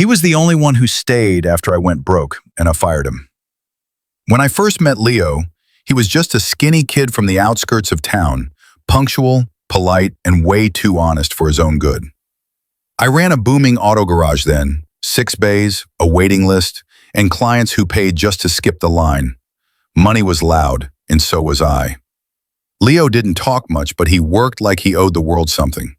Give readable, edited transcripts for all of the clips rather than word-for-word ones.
He was the only one who stayed after I went broke, and I fired him. When I first met Leo, he was just a skinny kid from the outskirts of town, punctual, polite, and way too honest for his own good. I ran a booming auto garage then, 6 bays, a waiting list, and clients who paid just to skip the line. Money was loud, and so was I. Leo didn't talk much, but he worked like he owed the world something.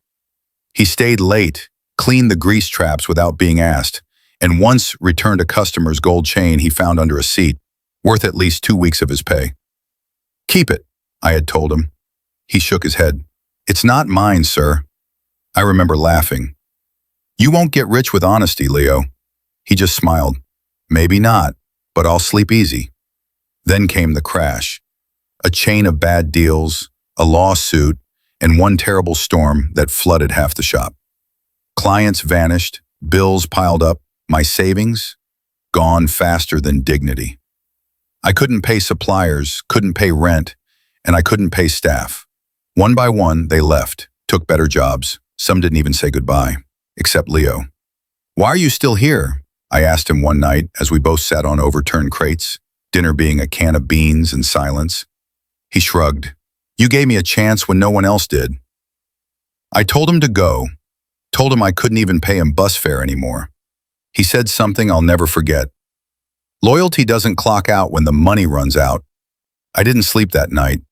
He stayed late, cleaned the grease traps without being asked, and once returned a customer's gold chain he found under a seat, worth at least 2 weeks of his pay. "Keep it," I had told him. He shook his head. "It's not mine, sir." I remember laughing. "You won't get rich with honesty, Leo." He just smiled. "Maybe not, but I'll sleep easy." Then came the crash. A chain of bad deals, a lawsuit, and one terrible storm that flooded half the shop. Clients vanished, bills piled up, my savings gone faster than dignity. I couldn't pay suppliers, couldn't pay rent, and I couldn't pay staff. One by one, they left, took better jobs. Some didn't even say goodbye, except Leo. "Why are you still here?" I asked him one night as we both sat on overturned crates, dinner being a can of beans and silence. He shrugged. "You gave me a chance when no one else did." I told him to go, told him I couldn't even pay him bus fare anymore. He said something I'll never forget. "Loyalty doesn't clock out when the money runs out." I didn't sleep that night.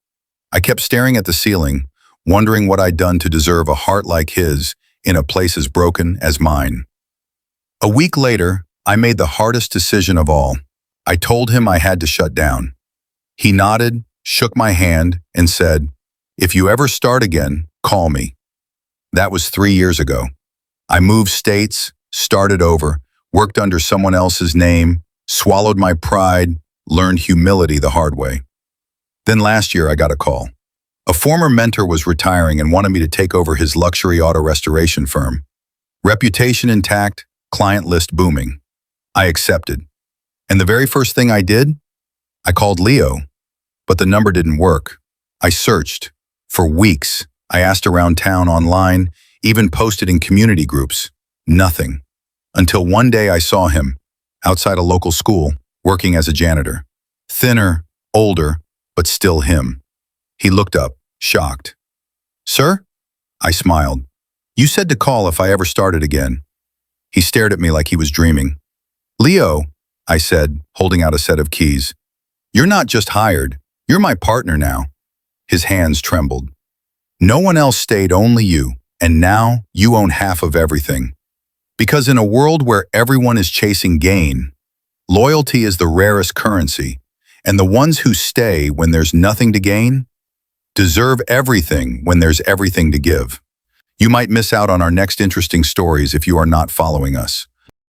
I kept staring at the ceiling, wondering what I'd done to deserve a heart like his in a place as broken as mine. A week later, I made the hardest decision of all. I told him I had to shut down. He nodded, shook my hand, and said, "If you ever start again, call me." That was 3 years ago. I moved states, started over, worked under someone else's name, swallowed my pride, learned humility the hard way. Then last year I got a call. A former mentor was retiring and wanted me to take over his luxury auto restoration firm. Reputation intact, client list booming. I accepted. And the very first thing I did? I called Leo, but the number didn't work. I searched. For weeks, I asked around town online, even posted in community groups. Nothing. Until one day I saw him, outside a local school, working as a janitor. Thinner, older, but still him. He looked up, shocked. "Sir?" I smiled. "You said to call if I ever started again." He stared at me like he was dreaming. "Leo," I said, holding out a set of keys. "You're not just hired. You're my partner now." His hands trembled. "No one else stayed, only you, and now you own half of everything." Because in a world where everyone is chasing gain, loyalty is the rarest currency, and the ones who stay when there's nothing to gain deserve everything when there's everything to give. You might miss out on our next interesting stories if you are not following us.